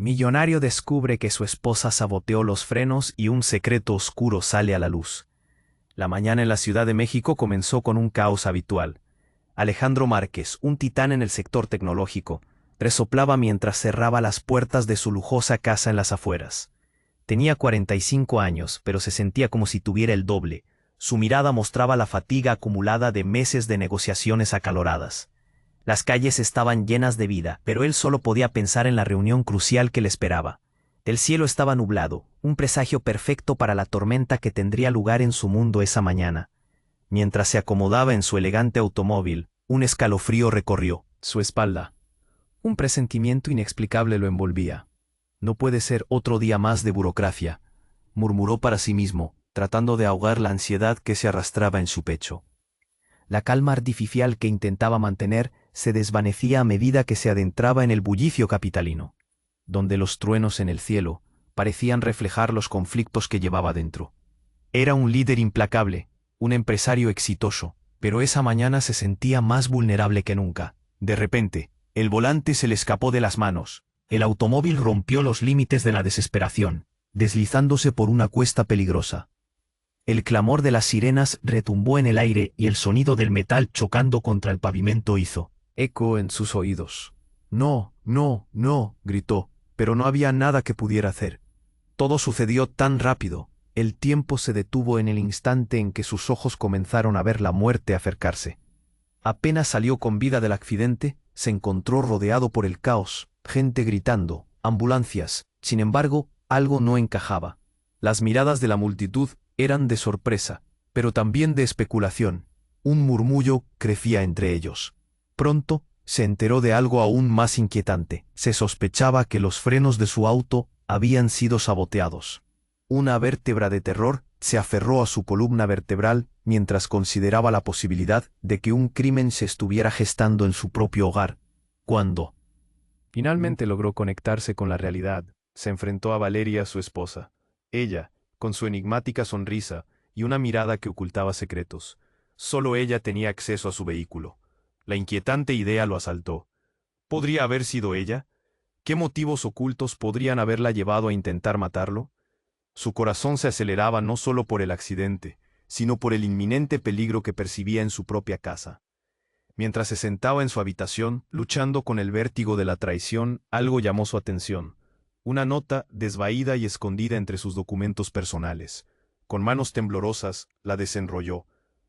Millonario descubre que su esposa saboteó los frenos y un secreto oscuro sale a la luz. La mañana en la Ciudad de México comenzó con un caos habitual. Alejandro Márquez, un titán en el sector tecnológico, resoplaba mientras cerraba las puertas de su lujosa casa en las afueras. Tenía 45 años, pero se sentía como si tuviera el doble. Su mirada mostraba la fatiga acumulada de meses de negociaciones acaloradas. Las calles estaban llenas de vida, pero él solo podía pensar en la reunión crucial que le esperaba. El cielo estaba nublado, un presagio perfecto para la tormenta que tendría lugar en su mundo esa mañana. Mientras se acomodaba en su elegante automóvil, un escalofrío recorrió su espalda. Un presentimiento inexplicable lo envolvía. No puede ser otro día más de burocracia, murmuró para sí mismo, tratando de ahogar la ansiedad que se arrastraba en su pecho. La calma artificial que intentaba mantener se desvanecía a medida que se adentraba en el bullicio capitalino, donde los truenos en el cielo parecían reflejar los conflictos que llevaba dentro. Era un líder implacable, un empresario exitoso, pero esa mañana se sentía más vulnerable que nunca. De repente, el volante se le escapó de las manos. El automóvil rompió los límites de la desesperación, deslizándose por una cuesta peligrosa. El clamor de las sirenas retumbó en el aire y el sonido del metal chocando contra el pavimento hizo eco en sus oídos. No, no, no, gritó, pero no había nada que pudiera hacer. Todo sucedió tan rápido. El tiempo se detuvo en el instante en que sus ojos comenzaron a ver la muerte acercarse. Apenas salió con vida del accidente, se encontró rodeado por el caos, gente gritando, ambulancias. Sin embargo, algo no encajaba. Las miradas de la multitud eran de sorpresa, pero también de especulación. Un murmullo crecía entre ellos. Pronto, se enteró de algo aún más inquietante. Se sospechaba que los frenos de su auto habían sido saboteados. Una vértebra de terror se aferró a su columna vertebral mientras consideraba la posibilidad de que un crimen se estuviera gestando en su propio hogar. Cuando finalmente logró conectarse con la realidad, se enfrentó a Valeria, su esposa. Ella, con su enigmática sonrisa y una mirada que ocultaba secretos. Solo ella tenía acceso a su vehículo. La inquietante idea lo asaltó. ¿Podría haber sido ella? ¿Qué motivos ocultos podrían haberla llevado a intentar matarlo? Su corazón se aceleraba no solo por el accidente, sino por el inminente peligro que percibía en su propia casa. Mientras se sentaba en su habitación, luchando con el vértigo de la traición, algo llamó su atención. Una nota desvaída y escondida entre sus documentos personales. Con manos temblorosas, la desenrolló.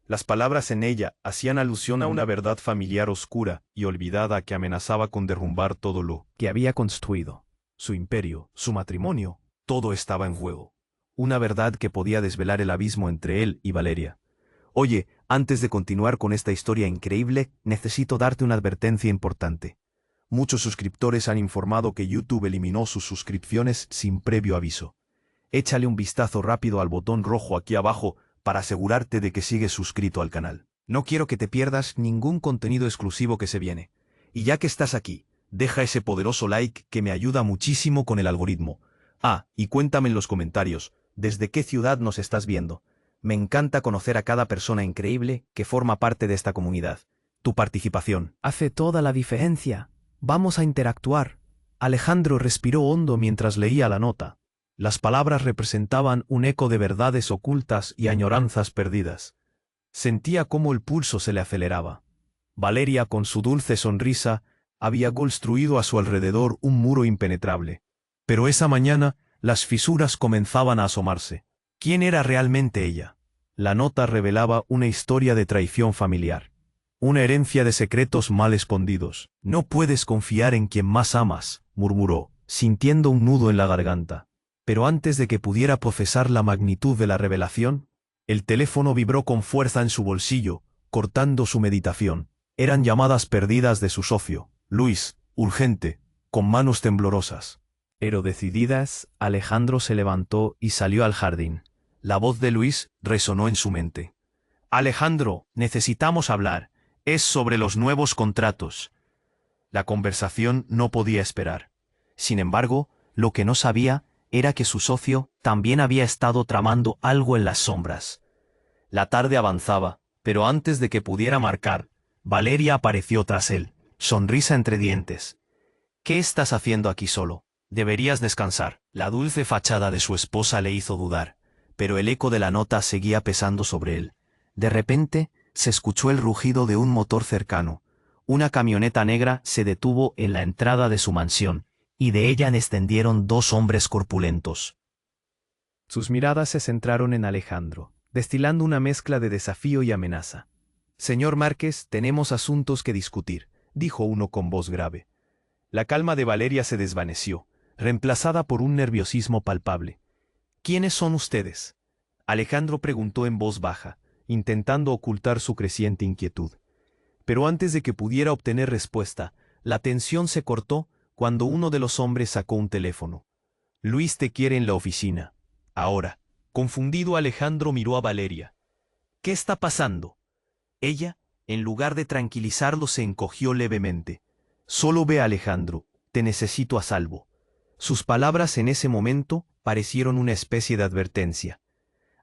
Las palabras en ella hacían alusión a una verdad familiar oscura y olvidada que amenazaba con derrumbar todo lo que había construido. Su imperio, su matrimonio, todo estaba en juego. Una verdad que podía desvelar el abismo entre él y Valeria. Oye, antes de continuar con esta historia increíble, necesito darte una advertencia importante. Muchos suscriptores han informado que YouTube eliminó sus suscripciones sin previo aviso. Échale un vistazo rápido al botón rojo aquí abajo para asegurarte de que sigues suscrito al canal. No quiero que te pierdas ningún contenido exclusivo que se viene. Y ya que estás aquí, deja ese poderoso like que me ayuda muchísimo con el algoritmo. Ah, y cuéntame en los comentarios, ¿desde qué ciudad nos estás viendo? Me encanta conocer a cada persona increíble que forma parte de esta comunidad. Tu participación hace toda la diferencia. Vamos a interactuar. Alejandro respiró hondo mientras leía la nota. Las palabras representaban un eco de verdades ocultas y añoranzas perdidas. Sentía cómo el pulso se le aceleraba. Valeria, con su dulce sonrisa, había construido a su alrededor un muro impenetrable. Pero esa mañana, las fisuras comenzaban a asomarse. ¿Quién era realmente ella? La nota revelaba una historia de traición familiar. Una herencia de secretos mal escondidos. No puedes confiar en quien más amas, murmuró, sintiendo un nudo en la garganta. Pero antes de que pudiera procesar la magnitud de la revelación, el teléfono vibró con fuerza en su bolsillo, cortando su meditación. Eran llamadas perdidas de su socio, Luis, urgente, con manos temblorosas. Pero decididas, Alejandro se levantó y salió al jardín. La voz de Luis resonó en su mente. Alejandro, necesitamos hablar. Es sobre los nuevos contratos. La conversación no podía esperar. Sin embargo, lo que no sabía era que su socio también había estado tramando algo en las sombras. La tarde avanzaba, pero antes de que pudiera marcar, Valeria apareció tras él, sonrisa entre dientes. ¿Qué estás haciendo aquí solo? Deberías descansar. La dulce fachada de su esposa le hizo dudar, pero el eco de la nota seguía pesando sobre él. De repente, se escuchó el rugido de un motor cercano. Una camioneta negra se detuvo en la entrada de su mansión, y de ella descendieron dos hombres corpulentos. Sus miradas se centraron en Alejandro, destilando una mezcla de desafío y amenaza. «Señor Márquez, tenemos asuntos que discutir», dijo uno con voz grave. La calma de Valeria se desvaneció, reemplazada por un nerviosismo palpable. «¿Quiénes son ustedes?», Alejandro preguntó en voz baja, intentando ocultar su creciente inquietud. Pero antes de que pudiera obtener respuesta, la tensión se cortó cuando uno de los hombres sacó un teléfono. «Luis te quiere en la oficina. Ahora». Confundido, Alejandro miró a Valeria. «¿Qué está pasando?». Ella, en lugar de tranquilizarlo, se encogió levemente. «Solo ve, Alejandro, te necesito a salvo». Sus palabras en ese momento parecieron una especie de advertencia.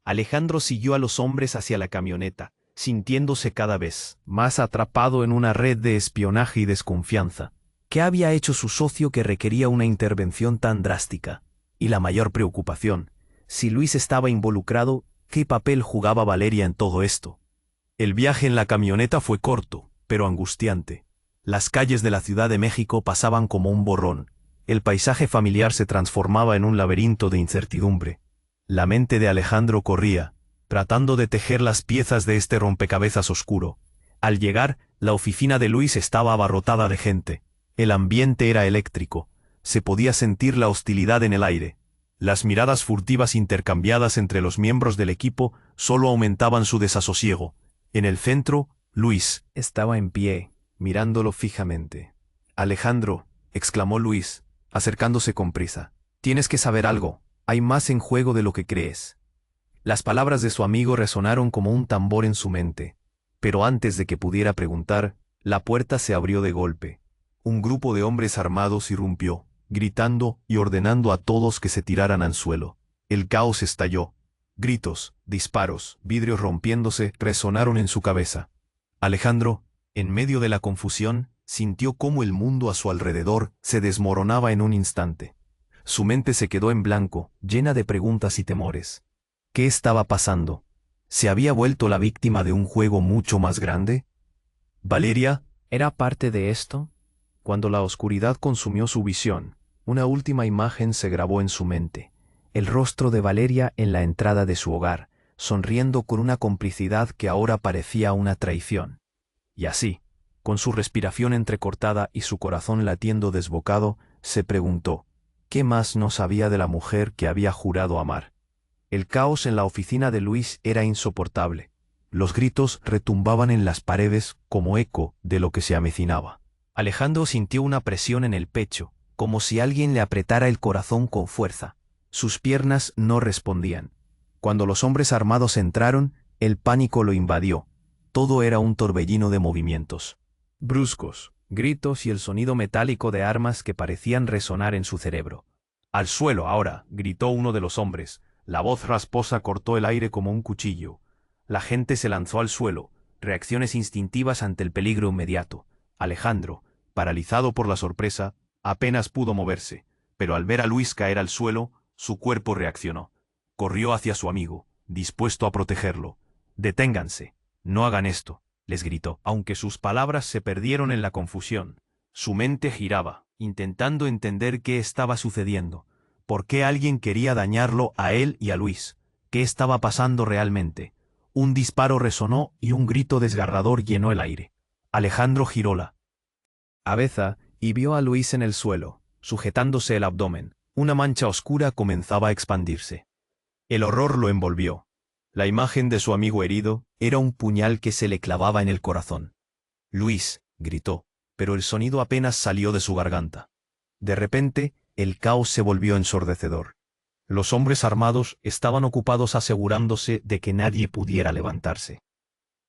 Alejandro siguió a los hombres hacia la camioneta, sintiéndose cada vez más atrapado en una red de espionaje y desconfianza. ¿Qué había hecho su socio que requería una intervención tan drástica? Y la mayor preocupación, si Luis estaba involucrado, ¿qué papel jugaba Valeria en todo esto? El viaje en la camioneta fue corto, pero angustiante. Las calles de la Ciudad de México pasaban como un borrón. El paisaje familiar se transformaba en un laberinto de incertidumbre. La mente de Alejandro corría, tratando de tejer las piezas de este rompecabezas oscuro. Al llegar, la oficina de Luis estaba abarrotada de gente. El ambiente era eléctrico. Se podía sentir la hostilidad en el aire. Las miradas furtivas intercambiadas entre los miembros del equipo solo aumentaban su desasosiego. En el centro, Luis estaba en pie, mirándolo fijamente. «Alejandro», exclamó Luis, acercándose con prisa. «Tienes que saber algo. Hay más en juego de lo que crees». Las palabras de su amigo resonaron como un tambor en su mente. Pero antes de que pudiera preguntar, la puerta se abrió de golpe. Un grupo de hombres armados irrumpió, gritando y ordenando a todos que se tiraran al suelo. El caos estalló. Gritos, disparos, vidrios rompiéndose resonaron en su cabeza. Alejandro, en medio de la confusión, sintió cómo el mundo a su alrededor se desmoronaba en un instante. Su mente se quedó en blanco, llena de preguntas y temores. ¿Qué estaba pasando? ¿Se había vuelto la víctima de un juego mucho más grande? ¿Valeria era parte de esto? Cuando la oscuridad consumió su visión, una última imagen se grabó en su mente. El rostro de Valeria en la entrada de su hogar, sonriendo con una complicidad que ahora parecía una traición. Y así, con su respiración entrecortada y su corazón latiendo desbocado, se preguntó, ¿qué más no sabía de la mujer que había jurado amar? El caos en la oficina de Luis era insoportable. Los gritos retumbaban en las paredes como eco de lo que se avecinaba. Alejandro sintió una presión en el pecho, como si alguien le apretara el corazón con fuerza. Sus piernas no respondían. Cuando los hombres armados entraron, el pánico lo invadió. Todo era un torbellino de movimientos bruscos, gritos y el sonido metálico de armas que parecían resonar en su cerebro. «Al suelo ahora», gritó uno de los hombres. La voz rasposa cortó el aire como un cuchillo. La gente se lanzó al suelo, reacciones instintivas ante el peligro inmediato. Alejandro, paralizado por la sorpresa, apenas pudo moverse, pero al ver a Luis caer al suelo, su cuerpo reaccionó. Corrió hacia su amigo, dispuesto a protegerlo. «Deténganse, no hagan esto», les gritó. Aunque sus palabras se perdieron en la confusión, su mente giraba, intentando entender qué estaba sucediendo. ¿Por qué alguien quería dañarlo a él y a Luis? ¿Qué estaba pasando realmente? Un disparo resonó y un grito desgarrador llenó el aire. Alejandro giró la cabeza y vio a Luis en el suelo, sujetándose el abdomen. Una mancha oscura comenzaba a expandirse. El horror lo envolvió. La imagen de su amigo herido era un puñal que se le clavaba en el corazón. «Luis», gritó, pero el sonido apenas salió de su garganta. De repente, el caos se volvió ensordecedor. Los hombres armados estaban ocupados asegurándose de que nadie pudiera levantarse.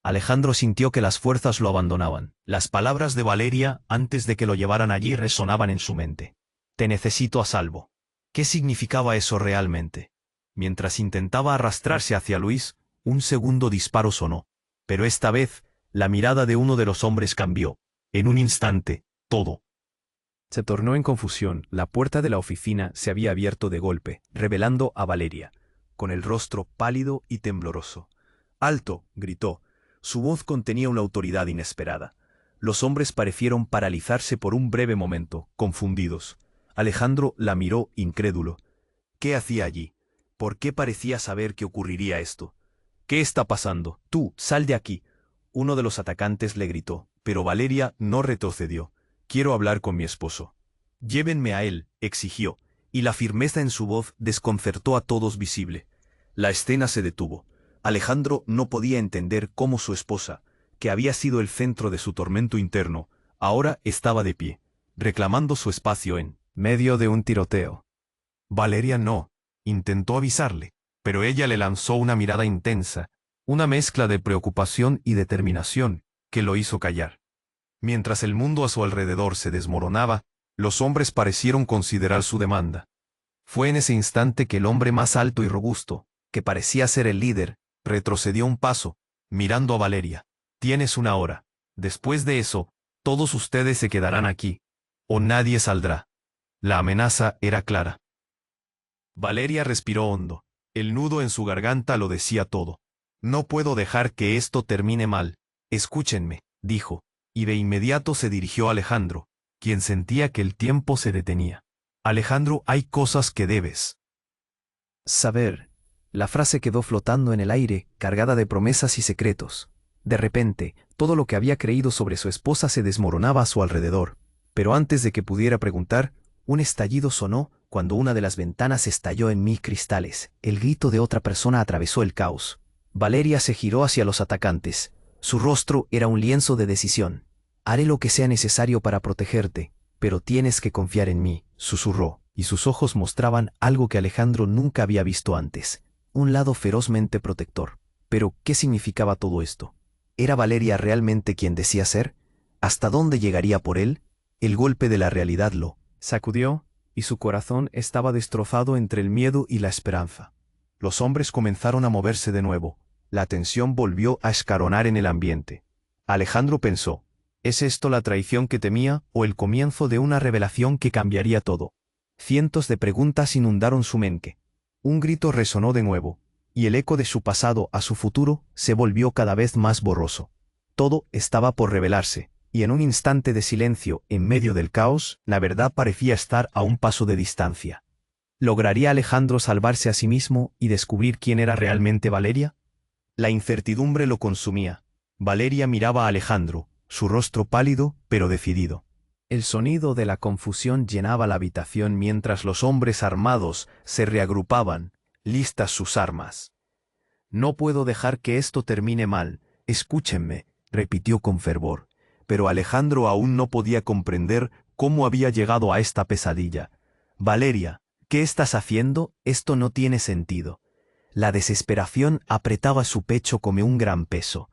Alejandro sintió que las fuerzas lo abandonaban. Las palabras de Valeria, antes de que lo llevaran allí, resonaban en su mente. «Te necesito a salvo». ¿Qué significaba eso realmente? Mientras intentaba arrastrarse hacia Luis, un segundo disparo sonó. Pero esta vez, la mirada de uno de los hombres cambió. En un instante, todo Se tornó en confusión. La puerta de la oficina se había abierto de golpe, revelando a Valeria, con el rostro pálido y tembloroso. «¡Alto!», gritó. Su voz contenía una autoridad inesperada. Los hombres parecieron paralizarse por un breve momento, confundidos. Alejandro la miró incrédulo. ¿Qué hacía allí? ¿Por qué parecía saber que ocurriría esto? «¿Qué está pasando? Tú, sal de aquí», uno de los atacantes le gritó, pero Valeria no retrocedió. «Quiero hablar con mi esposo». «Llévenme a él», exigió, y la firmeza en su voz desconcertó a todos visible. La escena se detuvo. Alejandro no podía entender cómo su esposa, que había sido el centro de su tormento interno, ahora estaba de pie, reclamando su espacio en medio de un tiroteo. Valeria no, intentó avisarle, pero ella le lanzó una mirada intensa, una mezcla de preocupación y determinación, que lo hizo callar. Mientras el mundo a su alrededor se desmoronaba, los hombres parecieron considerar su demanda. Fue en ese instante que el hombre más alto y robusto, que parecía ser el líder, retrocedió un paso, mirando a Valeria. «Tienes una hora. Después de eso, todos ustedes se quedarán aquí, o nadie saldrá». La amenaza era clara. Valeria respiró hondo. El nudo en su garganta lo decía todo. «No puedo dejar que esto termine mal. Escúchenme», dijo, y de inmediato se dirigió a Alejandro, quien sentía que el tiempo se detenía. «Alejandro, hay cosas que debes saber». La frase quedó flotando en el aire, cargada de promesas y secretos. De repente, todo lo que había creído sobre su esposa se desmoronaba a su alrededor. Pero antes de que pudiera preguntar, un estallido sonó cuando una de las ventanas estalló en 1000 cristales. El grito de otra persona atravesó el caos. Valeria se giró hacia los atacantes. Su rostro era un lienzo de decisión. «Haré lo que sea necesario para protegerte, pero tienes que confiar en mí», susurró, y sus ojos mostraban algo que Alejandro nunca había visto antes. Un lado ferozmente protector. Pero, ¿qué significaba todo esto? ¿Era Valeria realmente quien decía ser? ¿Hasta dónde llegaría por él? El golpe de la realidad lo sacudió, y su corazón estaba destrozado entre el miedo y la esperanza. Los hombres comenzaron a moverse de nuevo. La tensión volvió a escaronar en el ambiente. Alejandro pensó, ¿es esto la traición que temía o el comienzo de una revelación que cambiaría todo? Cientos de preguntas inundaron su mente. Un grito resonó de nuevo, y el eco de su pasado a su futuro se volvió cada vez más borroso. Todo estaba por revelarse, y en un instante de silencio, en medio del caos, la verdad parecía estar a un paso de distancia. ¿Lograría Alejandro salvarse a sí mismo y descubrir quién era realmente Valeria? La incertidumbre lo consumía. Valeria miraba a Alejandro, su rostro pálido pero decidido. El sonido de la confusión llenaba la habitación mientras los hombres armados se reagrupaban, listas sus armas. «No puedo dejar que esto termine mal, escúchenme», repitió con fervor. Pero Alejandro aún no podía comprender cómo había llegado a esta pesadilla. «Valeria, ¿qué estás haciendo? Esto no tiene sentido». La desesperación apretaba su pecho como un gran peso.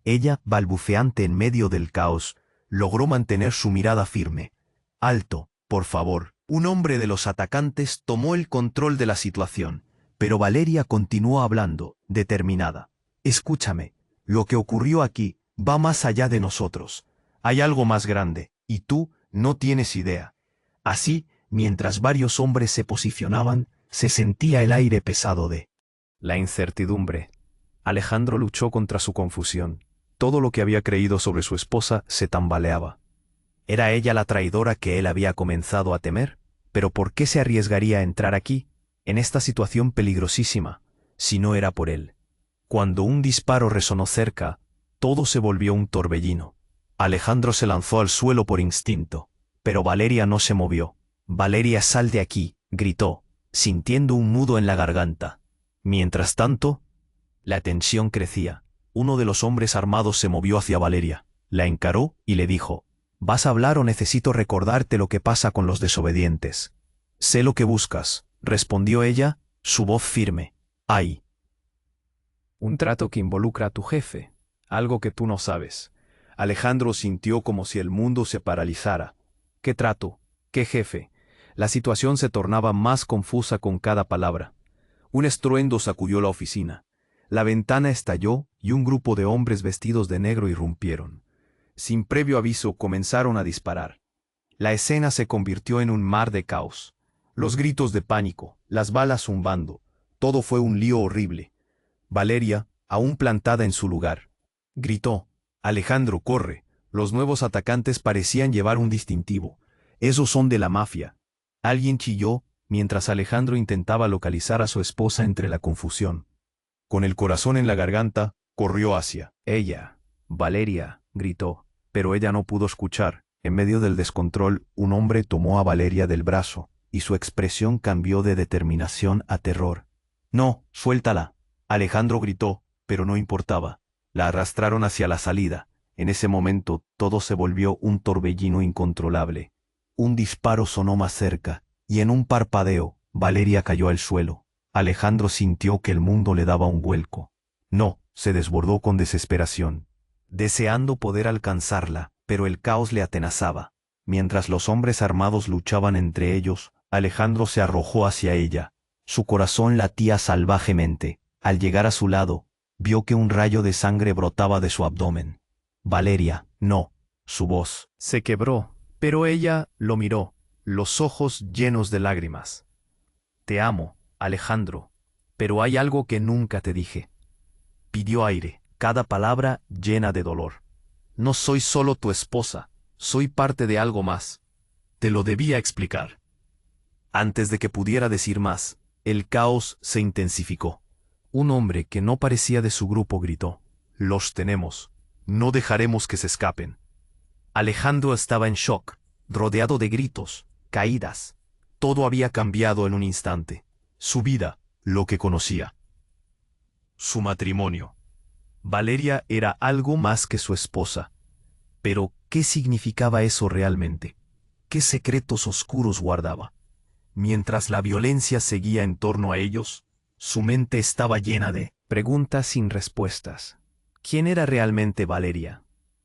Ella, balbuceante en medio del caos, logró mantener su mirada firme. «Alto, por favor». Un hombre de los atacantes tomó el control de la situación, pero Valeria continuó hablando, determinada. «Escúchame, lo que ocurrió aquí va más allá de nosotros. Hay algo más grande, y tú no tienes idea». Así, mientras varios hombres se posicionaban, se sentía el aire pesado de la incertidumbre. Alejandro luchó contra su confusión. Todo lo que había creído sobre su esposa se tambaleaba. ¿Era ella la traidora que él había comenzado a temer? ¿Pero por qué se arriesgaría a entrar aquí, en esta situación peligrosísima, si no era por él? Cuando un disparo resonó cerca, todo se volvió un torbellino. Alejandro se lanzó al suelo por instinto, pero Valeria no se movió. «Valeria, sal de aquí», gritó, sintiendo un nudo en la garganta. Mientras tanto, la tensión crecía. Uno de los hombres armados se movió hacia Valeria, la encaró y le dijo: «¿Vas a hablar o necesito recordarte lo que pasa con los desobedientes?» «Sé lo que buscas», respondió ella, su voz firme. «Hay un trato que involucra a tu jefe, algo que tú no sabes». Alejandro sintió como si el mundo se paralizara. ¿Qué trato? ¿Qué jefe? La situación se tornaba más confusa con cada palabra. Un estruendo sacudió la oficina. La ventana estalló y un grupo de hombres vestidos de negro irrumpieron. Sin previo aviso comenzaron a disparar. La escena se convirtió en un mar de caos. Los gritos de pánico, las balas zumbando, todo fue un lío horrible. Valeria, aún plantada en su lugar, gritó: «Alejandro, corre». Los nuevos atacantes parecían llevar un distintivo. «Esos son de la mafia». Alguien chilló, mientras Alejandro intentaba localizar a su esposa entre la confusión. Con el corazón en la garganta, corrió hacia ella. «Valeria», gritó, pero ella no pudo escuchar. En medio del descontrol, un hombre tomó a Valeria del brazo, y su expresión cambió de determinación a terror. «No, suéltala», Alejandro gritó, pero no importaba. La arrastraron hacia la salida. En ese momento, todo se volvió un torbellino incontrolable. Un disparo sonó más cerca, y en un parpadeo, Valeria cayó al suelo. Alejandro sintió que el mundo le daba un vuelco. No, se desbordó con desesperación, deseando poder alcanzarla, pero el caos le atenazaba. Mientras los hombres armados luchaban entre ellos, Alejandro se arrojó hacia ella. Su corazón latía salvajemente. Al llegar a su lado, vio que un rayo de sangre brotaba de su abdomen. «Valeria, no». Su voz se quebró, pero ella lo miró, los ojos llenos de lágrimas. «Te amo, Alejandro, pero hay algo que nunca te dije». Pidió aire, cada palabra llena de dolor. «No soy solo tu esposa, soy parte de algo más. Te lo debía explicar». Antes de que pudiera decir más, el caos se intensificó. Un hombre que no parecía de su grupo gritó: «Los tenemos. No dejaremos que se escapen». Alejandro estaba en shock, rodeado de gritos, caídas. Todo había cambiado en un instante. Su vida, lo que conocía. Su matrimonio. Valeria era algo más que su esposa. Pero, ¿qué significaba eso realmente? ¿Qué secretos oscuros guardaba? Mientras la violencia seguía en torno a ellos, su mente estaba llena de preguntas sin respuestas. ¿Quién era realmente Valeria?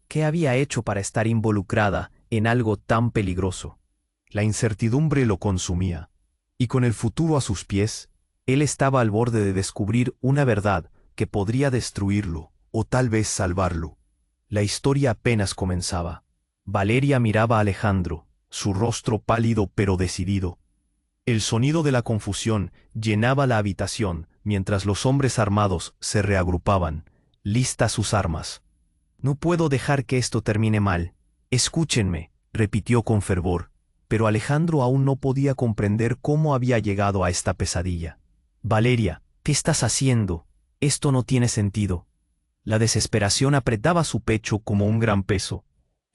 ¿Qué había hecho para estar involucrada en algo tan peligroso? La incertidumbre lo consumía, y con el futuro a sus pies, él estaba al borde de descubrir una verdad que podría destruirlo, o tal vez salvarlo. La historia apenas comenzaba. Valeria miraba a Alejandro, su rostro pálido pero decidido. El sonido de la confusión llenaba la habitación mientras los hombres armados se reagrupaban, listas sus armas. «No puedo dejar que esto termine mal. Escúchenme», repitió con fervor, pero Alejandro aún no podía comprender cómo había llegado a esta pesadilla. «Valeria, ¿qué estás haciendo? Esto no tiene sentido». La desesperación apretaba su pecho como un gran peso.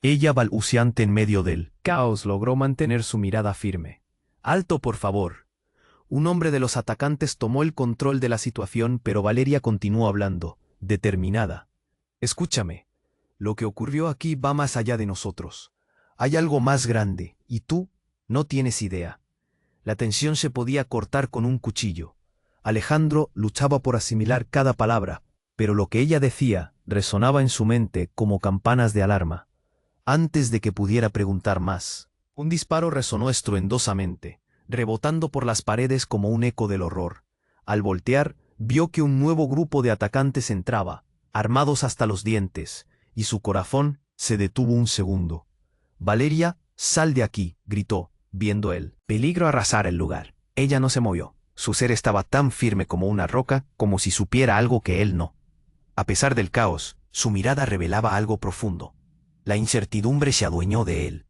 Ella, balbuceante en medio del caos, logró mantener su mirada firme. «Alto, por favor». Un hombre de los atacantes tomó el control de la situación, pero Valeria continuó hablando, determinada. «Escúchame. Lo que ocurrió aquí va más allá de nosotros. Hay algo más grande, y tú no tienes idea». La tensión se podía cortar con un cuchillo. Alejandro luchaba por asimilar cada palabra, pero lo que ella decía resonaba en su mente como campanas de alarma. Antes de que pudiera preguntar más, un disparo resonó estruendosamente, rebotando por las paredes como un eco del horror. Al voltear, vio que un nuevo grupo de atacantes entraba, armados hasta los dientes, y su corazón se detuvo un segundo. «Valeria, sal de aquí», gritó, viendo el peligro arrasar el lugar. Ella no se movió. Su ser estaba tan firme como una roca, como si supiera algo que él no. A pesar del caos, su mirada revelaba algo profundo. La incertidumbre se adueñó de él.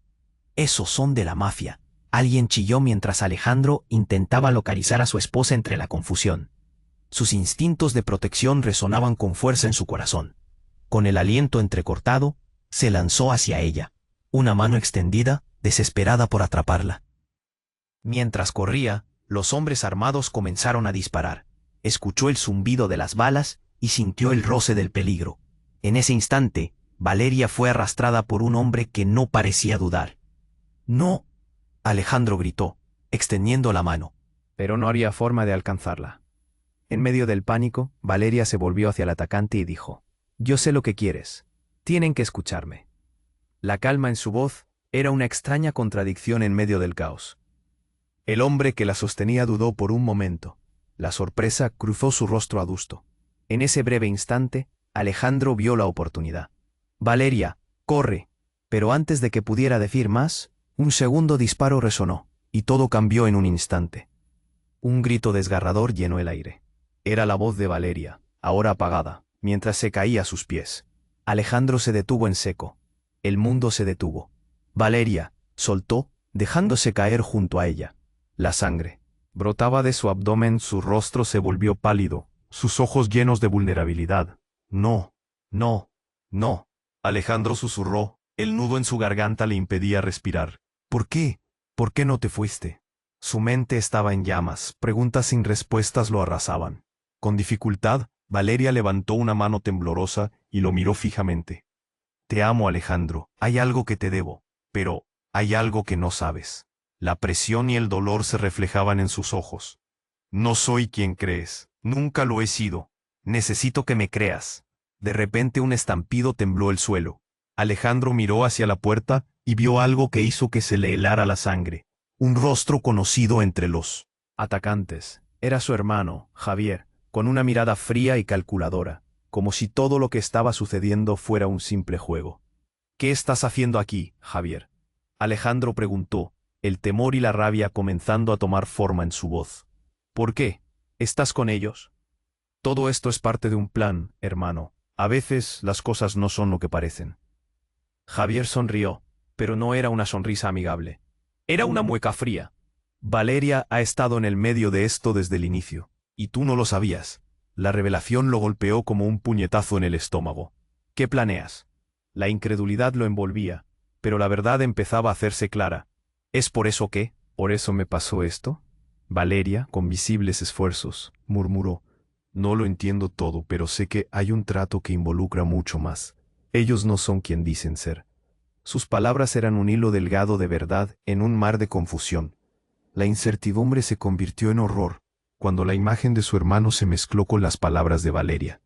«Esos son de la mafia», alguien chilló mientras Alejandro intentaba localizar a su esposa entre la confusión. Sus instintos de protección resonaban con fuerza en su corazón. Con el aliento entrecortado, se lanzó hacia ella, una mano extendida, desesperada por atraparla. Mientras corría, los hombres armados comenzaron a disparar. Escuchó el zumbido de las balas y sintió el roce del peligro. En ese instante, Valeria fue arrastrada por un hombre que no parecía dudar. «No», Alejandro gritó, extendiendo la mano. Pero no había forma de alcanzarla. En medio del pánico, Valeria se volvió hacia el atacante y dijo: «Yo sé lo que quieres. Tienen que escucharme». La calma en su voz era una extraña contradicción en medio del caos. El hombre que la sostenía dudó por un momento. La sorpresa cruzó su rostro adusto. En ese breve instante, Alejandro vio la oportunidad. «Valeria, corre». Pero antes de que pudiera decir más, Un segundo disparo resonó, y todo cambió en un instante. Un grito desgarrador llenó el aire. Era la voz de Valeria, ahora apagada, mientras se caía a sus pies. Alejandro se detuvo en seco. El mundo se detuvo. Valeria soltó, dejándose caer junto a ella. La sangre brotaba de su abdomen, su rostro se volvió pálido, sus ojos llenos de vulnerabilidad. No, no, no. Alejandro susurró, el nudo en su garganta le impedía respirar. ¿Por qué? ¿Por qué no te fuiste? Su mente estaba en llamas, preguntas sin respuestas lo arrasaban. Con dificultad, Valeria levantó una mano temblorosa y lo miró fijamente. Te amo, Alejandro, hay algo que te debo, pero hay algo que no sabes. La presión y el dolor se reflejaban en sus ojos. No soy quien crees, nunca lo he sido. Necesito que me creas. De repente un estampido tembló el suelo. Alejandro miró hacia la puerta y vio algo que hizo que se le helara la sangre. Un rostro conocido entre los atacantes. Era su hermano, Javier, con una mirada fría y calculadora, como si todo lo que estaba sucediendo fuera un simple juego. ¿Qué estás haciendo aquí, Javier? Alejandro preguntó, el temor y la rabia comenzando a tomar forma en su voz. ¿Por qué? ¿Estás con ellos? Todo esto es parte de un plan, hermano. A veces las cosas no son lo que parecen. Javier sonrió, pero no era una sonrisa amigable. Era una mueca fría. Valeria ha estado en el medio de esto desde el inicio, y tú no lo sabías. La revelación lo golpeó como un puñetazo en el estómago. ¿Qué planeas? La incredulidad lo envolvía, pero la verdad empezaba a hacerse clara. ¿Es por eso que? ¿Por eso me pasó esto? Valeria, con visibles esfuerzos, murmuró. No lo entiendo todo, pero sé que hay un trato que involucra mucho más. Ellos no son quien dicen ser. Sus palabras eran un hilo delgado de verdad en un mar de confusión. La incertidumbre se convirtió en horror cuando la imagen de su hermano se mezcló con las palabras de Valeria.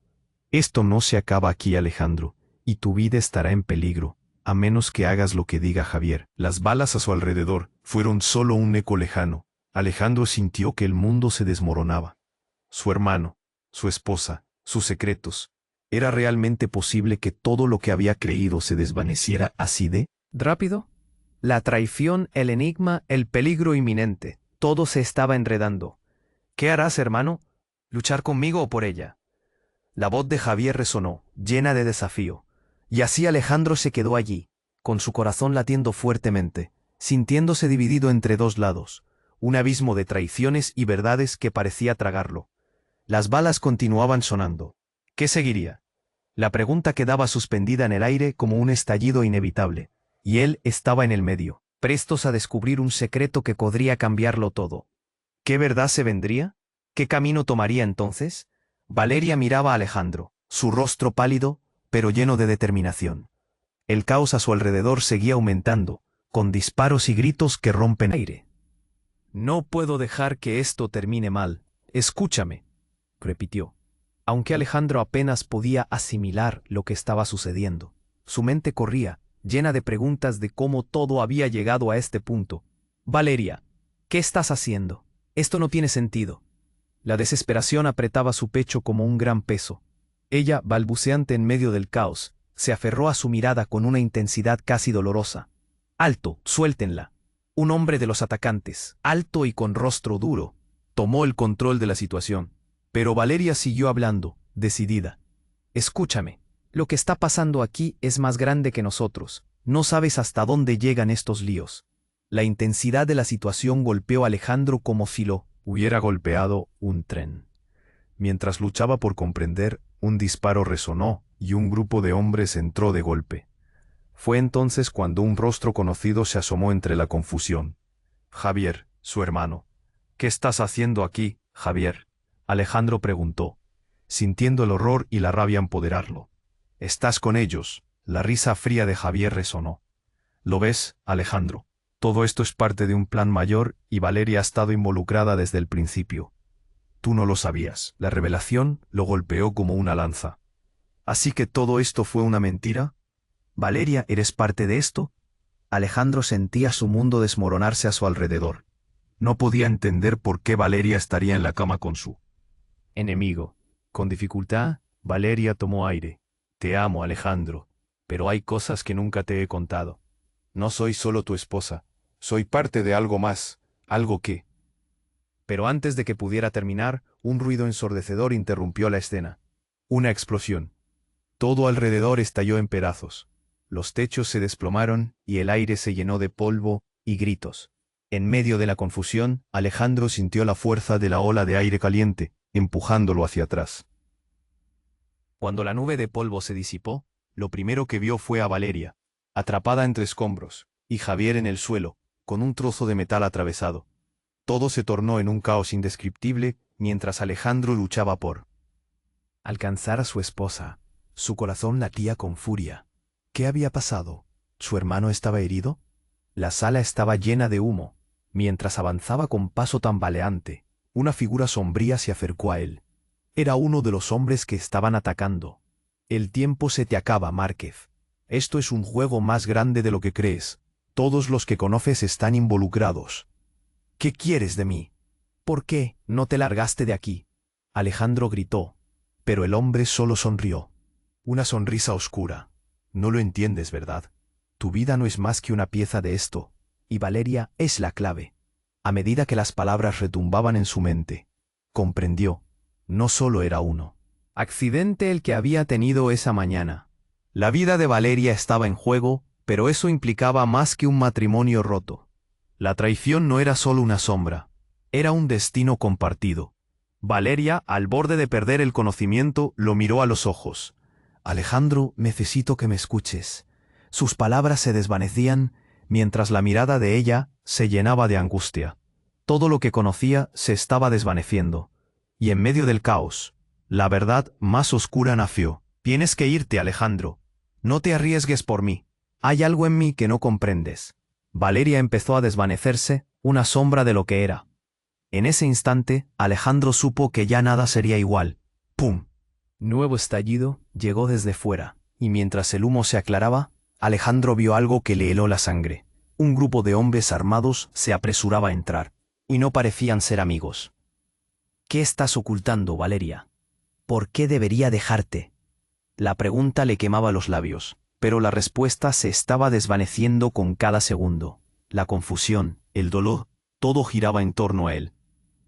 Esto no se acaba aquí, Alejandro, y tu vida estará en peligro, a menos que hagas lo que diga Javier. Las balas a su alrededor fueron solo un eco lejano. Alejandro sintió que el mundo se desmoronaba. Su hermano, su esposa, sus secretos. ¿Era realmente posible que todo lo que había creído se desvaneciera así de rápido? La traición, el enigma, el peligro inminente, todo se estaba enredando. ¿Qué harás, hermano? ¿Luchar conmigo o por ella? La voz de Javier resonó, llena de desafío. Y así Alejandro se quedó allí, con su corazón latiendo fuertemente, sintiéndose dividido entre dos lados, un abismo de traiciones y verdades que parecía tragarlo. Las balas continuaban sonando. ¿Qué seguiría? La pregunta quedaba suspendida en el aire como un estallido inevitable, y él estaba en el medio, prestos a descubrir un secreto que podría cambiarlo todo. ¿Qué verdad se vendría? ¿Qué camino tomaría entonces? Valeria miraba a Alejandro, su rostro pálido, pero lleno de determinación. El caos a su alrededor seguía aumentando, con disparos y gritos que rompen aire. No puedo dejar que esto termine mal. Escúchame, repitió. Aunque Alejandro apenas podía asimilar lo que estaba sucediendo, su mente corría, llena de preguntas de cómo todo había llegado a este punto. Valeria, ¿qué estás haciendo? Esto no tiene sentido. La desesperación apretaba su pecho como un gran peso. Ella, balbuceante en medio del caos, se aferró a su mirada con una intensidad casi dolorosa. Alto, suéltenla. Un hombre de los atacantes, alto y con rostro duro, tomó el control de la situación. Pero Valeria siguió hablando, decidida. Escúchame, lo que está pasando aquí es más grande que nosotros. No sabes hasta dónde llegan estos líos. La intensidad de la situación golpeó a Alejandro como si lo hubiera golpeado un tren. Mientras luchaba por comprender, un disparo resonó y un grupo de hombres entró de golpe. Fue entonces cuando un rostro conocido se asomó entre la confusión. Javier, su hermano. ¿Qué estás haciendo aquí, Javier? Alejandro preguntó, sintiendo el horror y la rabia empoderarlo. ¿Estás con ellos? La risa fría de Javier resonó. ¿Lo ves, Alejandro? Todo esto es parte de un plan mayor y Valeria ha estado involucrada desde el principio. Tú no lo sabías. La revelación lo golpeó como una lanza. ¿Así que todo esto fue una mentira? Valeria, ¿eres parte de esto? Alejandro sentía su mundo desmoronarse a su alrededor. No podía entender por qué Valeria estaría en la cama con su enemigo. Con dificultad, Valeria tomó aire. Te amo, Alejandro, pero hay cosas que nunca te he contado. No soy solo tu esposa, Soy parte de algo más, algo que... Pero antes de que pudiera terminar, un ruido ensordecedor interrumpió la escena. Una explosión. Todo alrededor estalló en pedazos. Los techos se desplomaron y el aire se llenó de polvo y gritos. En medio de la confusión, Alejandro sintió la fuerza de la ola de aire caliente, empujándolo hacia atrás. Cuando la nube de polvo se disipó, lo primero que vio fue a Valeria, atrapada entre escombros, y Javier en el suelo, con un trozo de metal atravesado. Todo se tornó en un caos indescriptible mientras Alejandro luchaba por alcanzar a su esposa. Su corazón latía con furia. ¿Qué había pasado? ¿Su hermano estaba herido? La sala estaba llena de humo. Mientras avanzaba con paso tambaleante, una figura sombría se acercó a él. Era uno de los hombres que estaban atacando. El tiempo se te acaba, Márquez. Esto es un juego más grande de lo que crees. Todos los que conoces están involucrados. ¿Qué quieres de mí? ¿Por qué no te largaste de aquí? Alejandro gritó, pero el hombre solo sonrió. Una sonrisa oscura. No lo entiendes, ¿verdad? Tu vida no es más que una pieza de esto, y Valeria es la clave. A medida que las palabras retumbaban en su mente, comprendió. No solo era uno accidente el que había tenido esa mañana. La vida de Valeria estaba en juego, pero eso implicaba más que un matrimonio roto. La traición no era solo una sombra, era un destino compartido. Valeria, al borde de perder el conocimiento, lo miró a los ojos. Alejandro, necesito que me escuches. Sus palabras se desvanecían, mientras la mirada de ella se llenaba de angustia. Todo lo que conocía se estaba desvaneciendo. Y en medio del caos, la verdad más oscura nació. Tienes que irte, Alejandro. No te arriesgues por mí. Hay algo en mí que no comprendes. Valeria empezó a desvanecerse, una sombra de lo que era. En ese instante, Alejandro supo que ya nada sería igual. ¡Pum! Nuevo estallido llegó desde fuera, y mientras el humo se aclaraba, Alejandro vio algo que le heló la sangre. Un grupo de hombres armados se apresuraba a entrar, y no parecían ser amigos. ¿Qué estás ocultando, Valeria? ¿Por qué debería dejarte? La pregunta le quemaba los labios, pero la respuesta se estaba desvaneciendo con cada segundo. La confusión, el dolor, todo giraba en torno a él.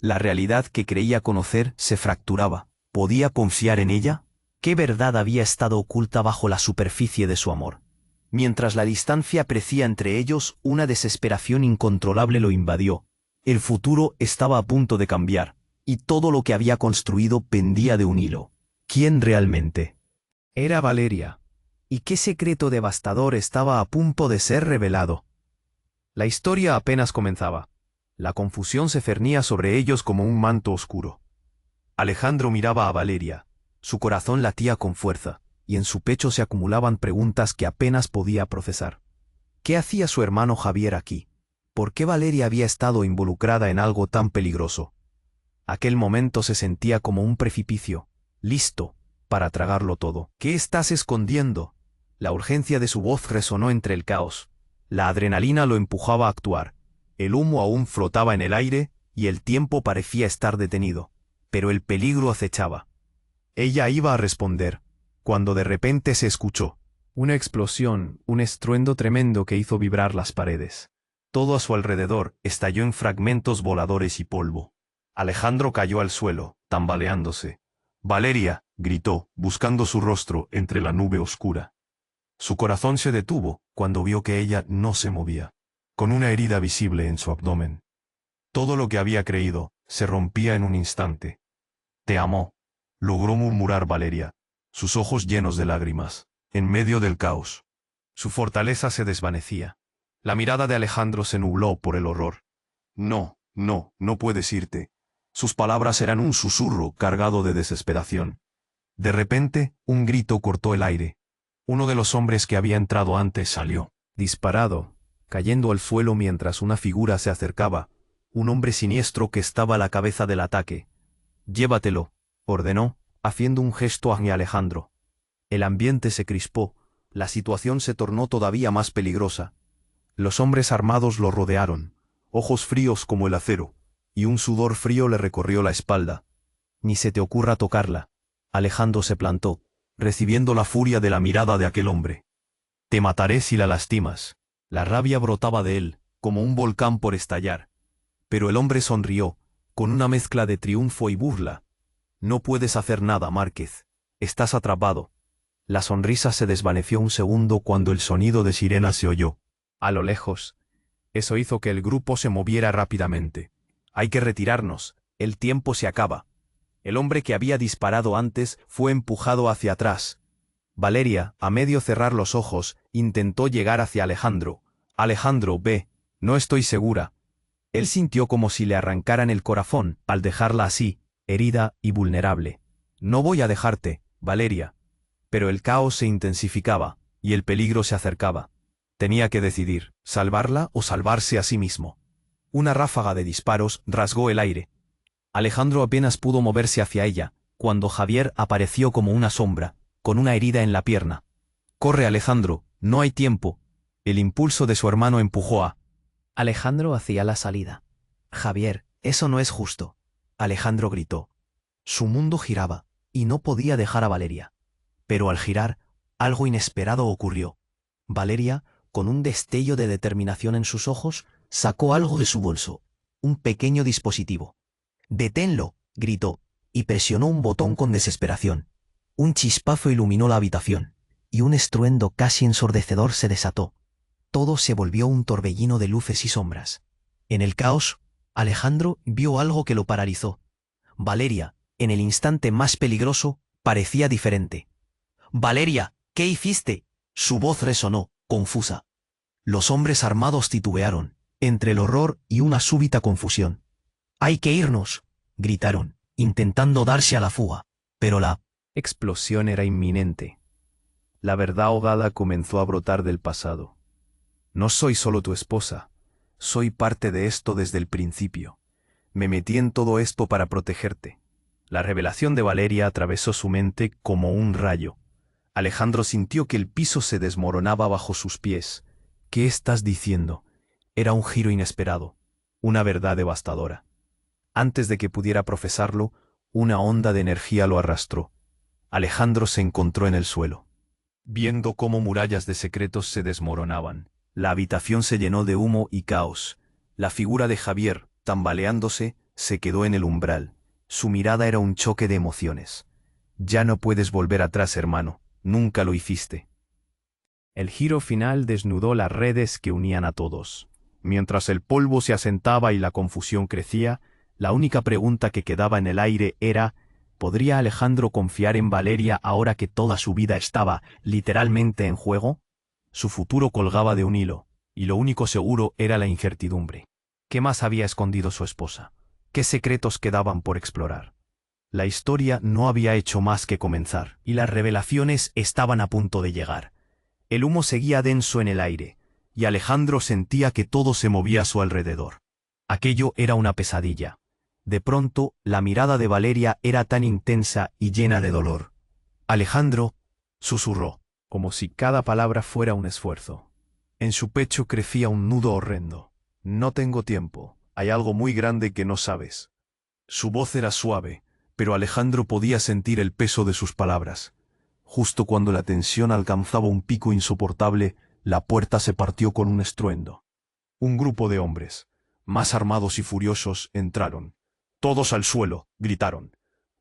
La realidad que creía conocer se fracturaba. ¿Podía confiar en ella? ¿Qué verdad había estado oculta bajo la superficie de su amor? Mientras la distancia crecía entre ellos, una desesperación incontrolable lo invadió. El futuro estaba a punto de cambiar, y todo lo que había construido pendía de un hilo. ¿Quién realmente era Valeria? ¿Y qué secreto devastador estaba a punto de ser revelado? La historia apenas comenzaba. La confusión se cernía sobre ellos como un manto oscuro. Alejandro miraba a Valeria. Su corazón latía con fuerza, y en su pecho se acumulaban preguntas que apenas podía procesar. ¿Qué hacía su hermano Javier aquí? ¿Por qué Valeria había estado involucrada en algo tan peligroso? Aquel momento se sentía como un precipicio, listo para tragarlo todo. ¿Qué estás escondiendo? La urgencia de su voz resonó entre el caos. La adrenalina lo empujaba a actuar. El humo aún flotaba en el aire, y el tiempo parecía estar detenido. Pero el peligro acechaba. Ella iba a responder, cuando de repente se escuchó una explosión, un estruendo tremendo que hizo vibrar las paredes. Todo a su alrededor estalló en fragmentos voladores y polvo. Alejandro cayó al suelo, tambaleándose. «Valeria», gritó, buscando su rostro entre la nube oscura. Su corazón se detuvo cuando vio que ella no se movía, con una herida visible en su abdomen. Todo lo que había creído se rompía en un instante. «Te amo», logró murmurar Valeria, sus ojos llenos de lágrimas, en medio del caos. Su fortaleza se desvanecía. La mirada de Alejandro se nubló por el horror. «No, no puedes irte». Sus palabras eran un susurro cargado de desesperación. De repente, un grito cortó el aire. Uno de los hombres que había entrado antes salió, disparado, cayendo al suelo mientras una figura se acercaba, un hombre siniestro que estaba a la cabeza del ataque. «Llévatelo», ordenó, haciendo un gesto hacia Alejandro. El ambiente se crispó, la situación se tornó todavía más peligrosa. Los hombres armados lo rodearon, ojos fríos como el acero, y un sudor frío le recorrió la espalda. «Ni se te ocurra tocarla». Alejandro se plantó, recibiendo la furia de la mirada de aquel hombre. «Te mataré si la lastimas». La rabia brotaba de él, como un volcán por estallar. Pero el hombre sonrió, con una mezcla de triunfo y burla. No puedes hacer nada, Márquez. Estás atrapado. La sonrisa se desvaneció un segundo cuando el sonido de sirena se oyó. A lo lejos. Eso hizo que el grupo se moviera rápidamente. Hay que retirarnos. El tiempo se acaba. El hombre que había disparado antes fue empujado hacia atrás. Valeria, a medio cerrar los ojos, intentó llegar hacia Alejandro. Alejandro, ve. No estoy segura. Él sintió como si le arrancaran el corazón al dejarla así, herida y vulnerable. No voy a dejarte, Valeria. Pero el caos se intensificaba, y el peligro se acercaba. Tenía que decidir, salvarla o salvarse a sí mismo. Una ráfaga de disparos rasgó el aire. Alejandro apenas pudo moverse hacia ella, cuando Javier apareció como una sombra, con una herida en la pierna. «Corre, Alejandro, no hay tiempo». El impulso de su hermano empujó a Alejandro hacia la salida. «Javier, eso no es justo», Alejandro gritó. Su mundo giraba, y no podía dejar a Valeria. Pero al girar, algo inesperado ocurrió. Valeria, con un destello de determinación en sus ojos, sacó algo de su bolso, un pequeño dispositivo. «¡Deténlo!», gritó, y presionó un botón con desesperación. Un chispazo iluminó la habitación, y un estruendo casi ensordecedor se desató. Todo se volvió un torbellino de luces y sombras. En el caos, Alejandro vio algo que lo paralizó. Valeria, en el instante más peligroso, parecía diferente. «Valeria, ¿qué hiciste?», su voz resonó, confusa. Los hombres armados titubearon, entre el horror y una súbita confusión. «¡Hay que irnos!», gritaron, intentando darse a la fuga, pero la explosión era inminente. La verdad ahogada comenzó a brotar del pasado. «No soy solo tu esposa, soy parte de esto desde el principio. Me metí en todo esto para protegerte». La revelación de Valeria atravesó su mente como un rayo. Alejandro sintió que el piso se desmoronaba bajo sus pies. «¿Qué estás diciendo?». Era un giro inesperado, una verdad devastadora. Antes de que pudiera profesarlo, una onda de energía lo arrastró. Alejandro se encontró en el suelo, viendo cómo murallas de secretos se desmoronaban. La habitación se llenó de humo y caos. La figura de Javier, tambaleándose, se quedó en el umbral. Su mirada era un choque de emociones. «Ya no puedes volver atrás, hermano. Nunca lo hiciste». El giro final desnudó las redes que unían a todos. Mientras el polvo se asentaba y la confusión crecía, la única pregunta que quedaba en el aire era: ¿podría Alejandro confiar en Valeria ahora que toda su vida estaba, literalmente, en juego? Su futuro colgaba de un hilo, y lo único seguro era la incertidumbre. ¿Qué más había escondido su esposa? ¿Qué secretos quedaban por explorar? La historia no había hecho más que comenzar, y las revelaciones estaban a punto de llegar. El humo seguía denso en el aire, y Alejandro sentía que todo se movía a su alrededor. Aquello era una pesadilla. De pronto, la mirada de Valeria era tan intensa y llena de dolor. «Alejandro», susurró, como si cada palabra fuera un esfuerzo. En su pecho crecía un nudo horrendo. «No tengo tiempo. Hay algo muy grande que no sabes». Su voz era suave, pero Alejandro podía sentir el peso de sus palabras. Justo cuando la tensión alcanzaba un pico insoportable, la puerta se partió con un estruendo. Un grupo de hombres, más armados y furiosos, entraron. «¡Todos al suelo!», gritaron.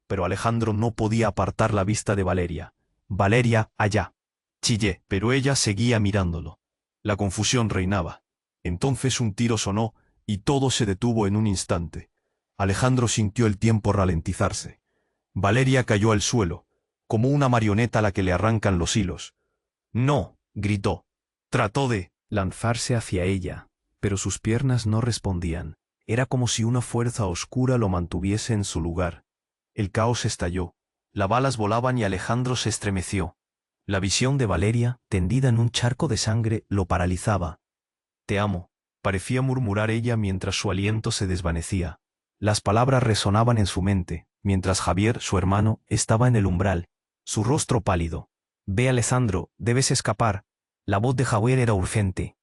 Pero Alejandro no podía apartar la vista de Valeria. «Valeria, allá». Chillé, pero ella seguía mirándolo. La confusión reinaba. Entonces un tiro sonó, y todo se detuvo en un instante. Alejandro sintió el tiempo ralentizarse. Valeria cayó al suelo, como una marioneta a la que le arrancan los hilos. «¡No!», gritó. Trató de lanzarse hacia ella, pero sus piernas no respondían. Era como si una fuerza oscura lo mantuviese en su lugar. El caos estalló. Las balas volaban y Alejandro se estremeció. La visión de Valeria, tendida en un charco de sangre, lo paralizaba. «Te amo», parecía murmurar ella mientras su aliento se desvanecía. Las palabras resonaban en su mente, mientras Javier, su hermano, estaba en el umbral, su rostro pálido. «Ve, Alejandro, debes escapar». La voz de Javier era urgente.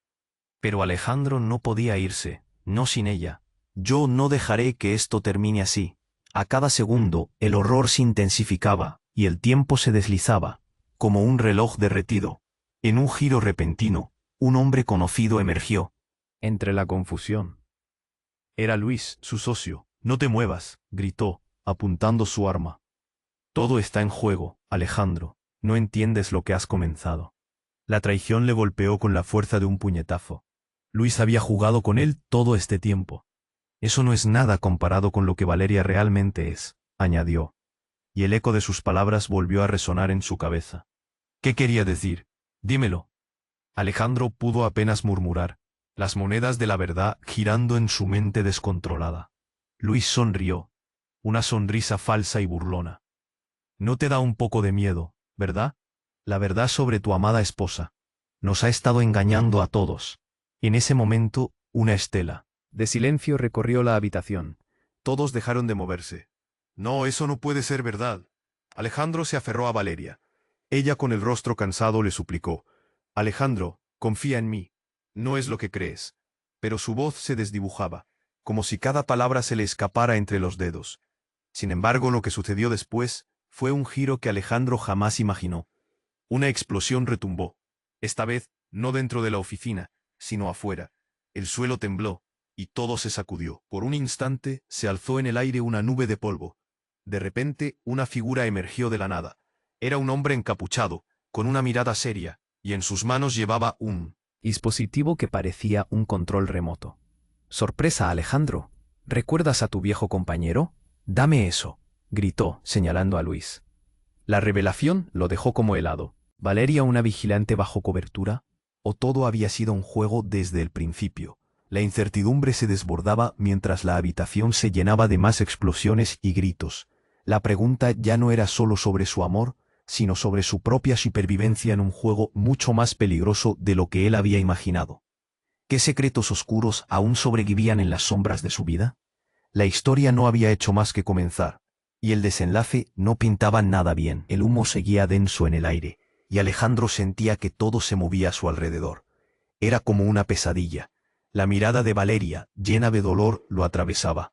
Pero Alejandro no podía irse, no sin ella. «Yo no dejaré que esto termine así». A cada segundo, el horror se intensificaba, y el tiempo se deslizaba, como un reloj derretido. En un giro repentino, un hombre conocido emergió. Entre la confusión. Era Luis, su socio. No te muevas, gritó, apuntando su arma. Todo está en juego, Alejandro. No entiendes lo que has comenzado. La traición le golpeó con la fuerza de un puñetazo. Luis había jugado con él todo este tiempo. Eso no es nada comparado con lo que Valeria realmente es, añadió. Y el eco de sus palabras volvió a resonar en su cabeza. ¿Qué quería decir? Dímelo. Alejandro pudo apenas murmurar, las monedas de la verdad girando en su mente descontrolada. Luis sonrió, una sonrisa falsa y burlona. No te da un poco de miedo, ¿verdad? La verdad sobre tu amada esposa. Nos ha estado engañando a todos. En ese momento, una estela De silencio recorrió la habitación. Todos dejaron de moverse. No, eso no puede ser verdad. Alejandro se aferró a Valeria. Ella con el rostro cansado le suplicó. Alejandro, confía en mí. No es lo que crees. Pero su voz se desdibujaba, como si cada palabra se le escapara entre los dedos. Sin embargo, lo que sucedió después fue un giro que Alejandro jamás imaginó. Una explosión retumbó. Esta vez, no dentro de la oficina, sino afuera. El suelo tembló, y todo se sacudió. Por un instante, se alzó en el aire una nube de polvo. De repente, una figura emergió de la nada. Era un hombre encapuchado, con una mirada seria, y en sus manos llevaba un dispositivo que parecía un control remoto. Sorpresa, Alejandro. ¿Recuerdas a tu viejo compañero? Dame eso, gritó, señalando a Luis. La revelación lo dejó como helado. ¿Valeria una vigilante bajo cobertura? ¿O todo había sido un juego desde el principio? La incertidumbre se desbordaba mientras la habitación se llenaba de más explosiones y gritos. La pregunta ya no era solo sobre su amor, sino sobre su propia supervivencia en un juego mucho más peligroso de lo que él había imaginado. ¿Qué secretos oscuros aún sobrevivían en las sombras de su vida? La historia no había hecho más que comenzar, y el desenlace no pintaba nada bien. El humo seguía denso en el aire, y Alejandro sentía que todo se movía a su alrededor. Era como una pesadilla. La mirada de Valeria, llena de dolor, lo atravesaba.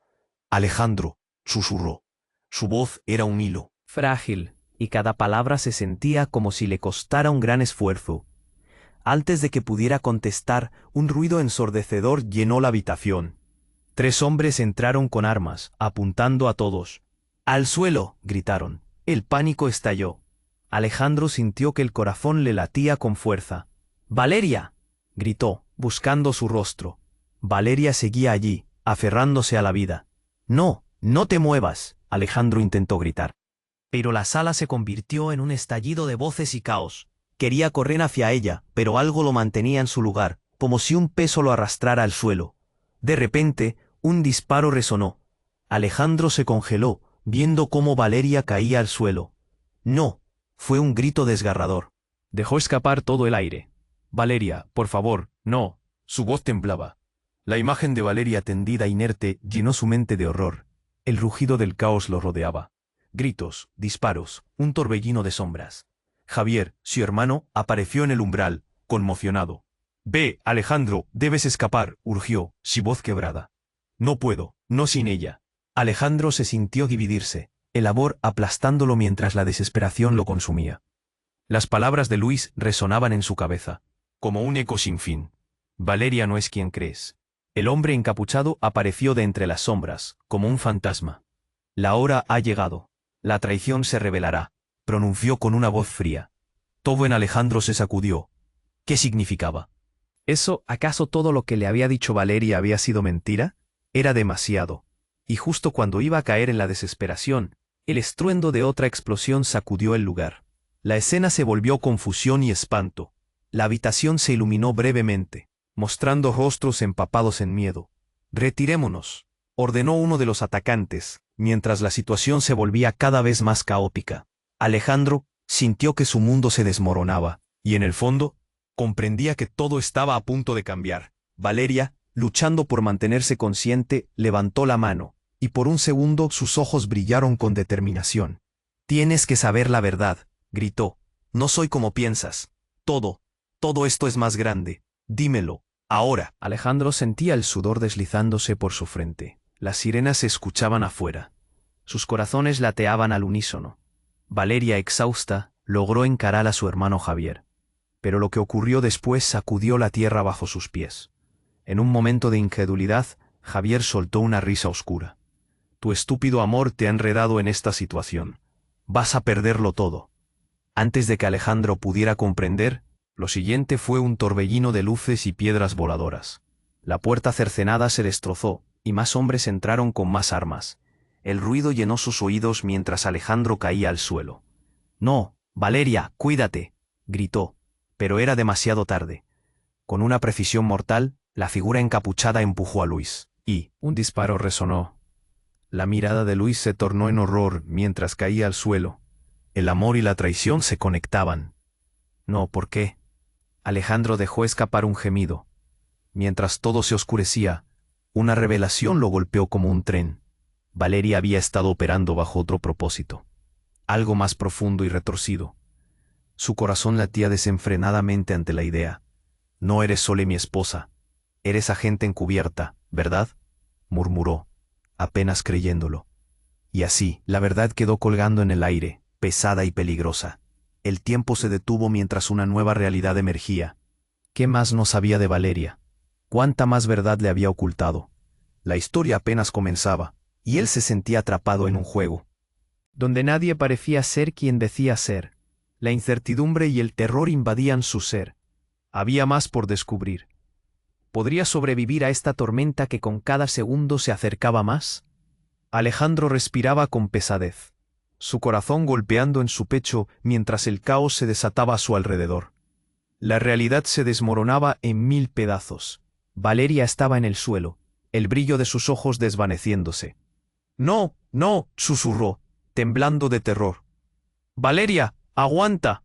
Alejandro, susurró. Su voz era un hilo frágil, y cada palabra se sentía como si le costara un gran esfuerzo. Antes de que pudiera contestar, un ruido ensordecedor llenó la habitación. 3 hombres entraron con armas, apuntando a todos. ¡Al suelo!, gritaron. El pánico estalló. Alejandro sintió que el corazón le latía con fuerza. ¡Valeria!, gritó, buscando su rostro. Valeria seguía allí, aferrándose a la vida. «No, no te muevas», Alejandro intentó gritar. Pero la sala se convirtió en un estallido de voces y caos. Quería correr hacia ella, pero algo lo mantenía en su lugar, como si un peso lo arrastrara al suelo. De repente, un disparo resonó. Alejandro se congeló, viendo cómo Valeria caía al suelo. «No», fue un grito desgarrador. Dejó escapar todo el aire. «Valeria, por favor, no». Su voz temblaba. La imagen de Valeria tendida inerte llenó su mente de horror. El rugido del caos lo rodeaba. Gritos, disparos, un torbellino de sombras. Javier, su hermano, apareció en el umbral, conmocionado. «Ve, Alejandro, debes escapar», urgió, su voz quebrada. «No puedo, no sin ella». Alejandro se sintió dividirse, el amor aplastándolo mientras la desesperación lo consumía. Las palabras de Luis resonaban en su cabeza, como un eco sin fin. «Valeria no es quien crees». El hombre encapuchado apareció de entre las sombras, como un fantasma. «La hora ha llegado. La traición se revelará», pronunció con una voz fría. Todo en Alejandro se sacudió. ¿Qué significaba? ¿Eso, acaso todo lo que le había dicho Valeria había sido mentira? Era demasiado. Y justo cuando iba a caer en la desesperación, el estruendo de otra explosión sacudió el lugar. La escena se volvió confusión y espanto. La habitación se iluminó brevemente, mostrando rostros empapados en miedo. «Retirémonos», ordenó uno de los atacantes, mientras la situación se volvía cada vez más caótica. Alejandro sintió que su mundo se desmoronaba, y en el fondo, comprendía que todo estaba a punto de cambiar. Valeria, luchando por mantenerse consciente, levantó la mano, y por un segundo sus ojos brillaron con determinación. «Tienes que saber la verdad», gritó. «No soy como piensas. Todo esto es más grande. Dímelo, ahora». Alejandro sentía el sudor deslizándose por su frente. Las sirenas se escuchaban afuera. Sus corazones lateaban al unísono. Valeria, exhausta, logró encarar a su hermano Javier. Pero lo que ocurrió después sacudió la tierra bajo sus pies. En un momento de incredulidad, Javier soltó una risa oscura. Tu estúpido amor te ha enredado en esta situación. Vas a perderlo todo. Antes de que Alejandro pudiera comprender, lo siguiente fue un torbellino de luces y piedras voladoras. La puerta cercenada se destrozó, y más hombres entraron con más armas. El ruido llenó sus oídos mientras Alejandro caía al suelo. «No, Valeria, cuídate», gritó, pero era demasiado tarde. Con una precisión mortal, la figura encapuchada empujó a Luis, y un disparo resonó. La mirada de Luis se tornó en horror mientras caía al suelo. El amor y la traición se conectaban. No, ¿por qué? Alejandro dejó escapar un gemido. Mientras todo se oscurecía, una revelación lo golpeó como un tren. Valeria había estado operando bajo otro propósito. Algo más profundo y retorcido. Su corazón latía desenfrenadamente ante la idea. No eres solo mi esposa. Eres agente encubierta, ¿verdad? Murmuró, apenas creyéndolo. Y así, la verdad quedó colgando en el aire, pesada y peligrosa. El tiempo se detuvo mientras una nueva realidad emergía. ¿Qué más no sabía de Valeria? ¿Cuánta más verdad le había ocultado? La historia apenas comenzaba, y él se sentía atrapado en un juego, donde nadie parecía ser quien decía ser. La incertidumbre y el terror invadían su ser. Había más por descubrir. ¿Podría sobrevivir a esta tormenta que con cada segundo se acercaba más? Alejandro respiraba con pesadez, su corazón golpeando en su pecho mientras el caos se desataba a su alrededor. La realidad se desmoronaba en 1000 pedazos. Valeria estaba en el suelo, el brillo de sus ojos desvaneciéndose. «No, no», susurró, temblando de terror. «Valeria, aguanta».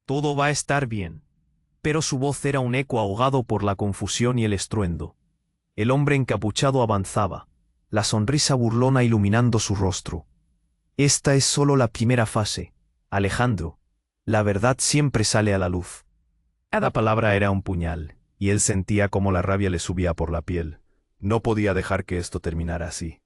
«Todo va a estar bien». Pero su voz era un eco ahogado por la confusión y el estruendo. El hombre encapuchado avanzaba, la sonrisa burlona iluminando su rostro. «Esta es solo la primera fase, Alejandro. La verdad siempre sale a la luz». Cada palabra era un puñal, y él sentía cómo la rabia le subía por la piel. No podía dejar que esto terminara así.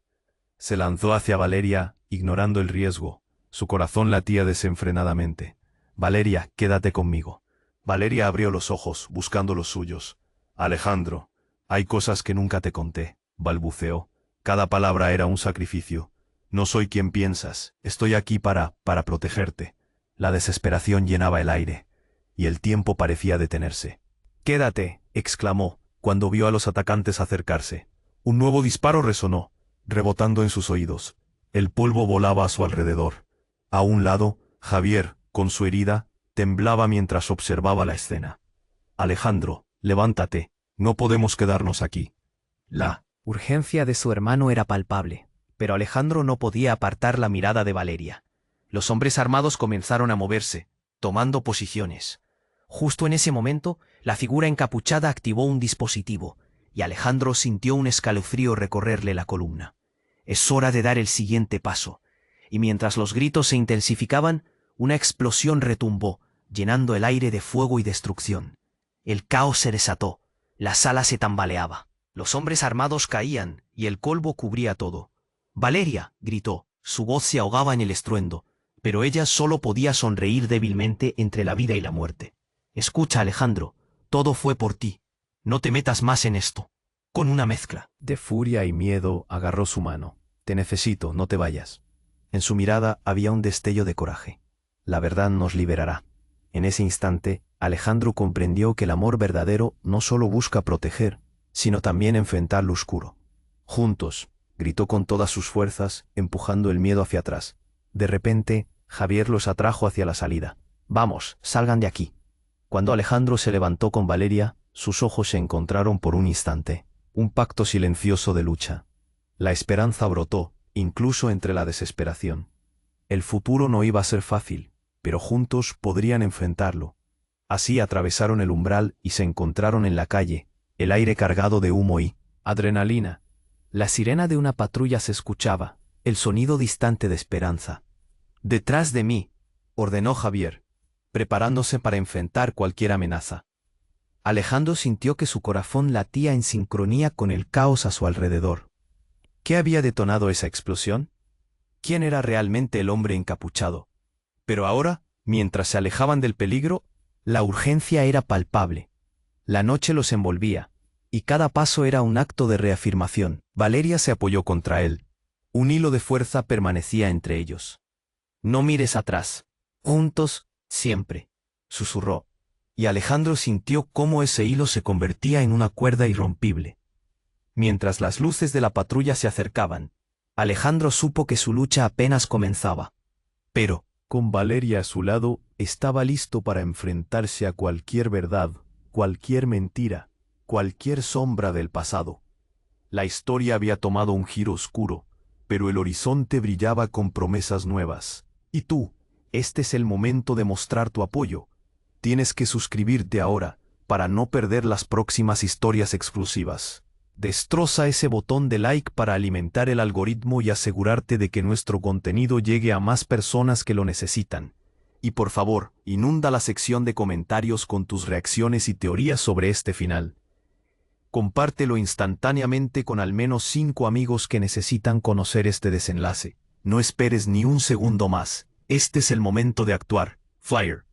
Se lanzó hacia Valeria, ignorando el riesgo. Su corazón latía desenfrenadamente. «Valeria, quédate conmigo». Valeria abrió los ojos, buscando los suyos. «Alejandro, hay cosas que nunca te conté», balbuceó. Cada palabra era un sacrificio. «No soy quien piensas. Estoy aquí para protegerte». La desesperación llenaba el aire, y el tiempo parecía detenerse. «Quédate», exclamó, cuando vio a los atacantes acercarse. Un nuevo disparo resonó, rebotando en sus oídos. El polvo volaba a su alrededor. A un lado, Javier, con su herida, temblaba mientras observaba la escena. «Alejandro, levántate, no podemos quedarnos aquí». La urgencia de su hermano era palpable, pero Alejandro no podía apartar la mirada de Valeria. Los hombres armados comenzaron a moverse, tomando posiciones. Justo en ese momento, la figura encapuchada activó un dispositivo, y Alejandro sintió un escalofrío recorrerle la columna. Es hora de dar el siguiente paso, y mientras los gritos se intensificaban, una explosión retumbó, llenando el aire de fuego y destrucción. El caos se desató, la sala se tambaleaba. Los hombres armados caían, y el polvo cubría todo. «Valeria», gritó, su voz se ahogaba en el estruendo, pero ella solo podía sonreír débilmente entre la vida y la muerte. «Escucha, Alejandro, todo fue por ti. No te metas más en esto». Con una mezcla de furia y miedo agarró su mano. «Te necesito, no te vayas». En su mirada había un destello de coraje. «La verdad nos liberará». En ese instante, Alejandro comprendió que el amor verdadero no solo busca proteger, sino también enfrentar lo oscuro. «Juntos», gritó con todas sus fuerzas, empujando el miedo hacia atrás. De repente, Javier los atrajo hacia la salida. «Vamos, salgan de aquí». Cuando Alejandro se levantó con Valeria, sus ojos se encontraron por un instante. Un pacto silencioso de lucha. La esperanza brotó, incluso entre la desesperación. El futuro no iba a ser fácil, pero juntos podrían enfrentarlo. Así atravesaron el umbral y se encontraron en la calle, el aire cargado de humo y adrenalina. La sirena de una patrulla se escuchaba, el sonido distante de esperanza. «Detrás de mí», ordenó Javier, preparándose para enfrentar cualquier amenaza. Alejandro sintió que su corazón latía en sincronía con el caos a su alrededor. ¿Qué había detonado esa explosión? ¿Quién era realmente el hombre encapuchado? Pero ahora, mientras se alejaban del peligro, la urgencia era palpable. La noche los envolvía, y cada paso era un acto de reafirmación. Valeria se apoyó contra él. Un hilo de fuerza permanecía entre ellos. No mires atrás. Juntos, siempre, susurró, y Alejandro sintió cómo ese hilo se convertía en una cuerda irrompible. Mientras las luces de la patrulla se acercaban, Alejandro supo que su lucha apenas comenzaba. Pero, con Valeria a su lado, estaba listo para enfrentarse a cualquier verdad, cualquier mentira, cualquier sombra del pasado. La historia había tomado un giro oscuro, pero el horizonte brillaba con promesas nuevas. Y tú, este es el momento de mostrar tu apoyo. Tienes que suscribirte ahora, para no perder las próximas historias exclusivas. Destroza ese botón de like para alimentar el algoritmo y asegurarte de que nuestro contenido llegue a más personas que lo necesitan. Y por favor, inunda la sección de comentarios con tus reacciones y teorías sobre este final. Compártelo instantáneamente con al menos 5 amigos que necesitan conocer este desenlace. No esperes ni un segundo más. Este es el momento de actuar. Fire.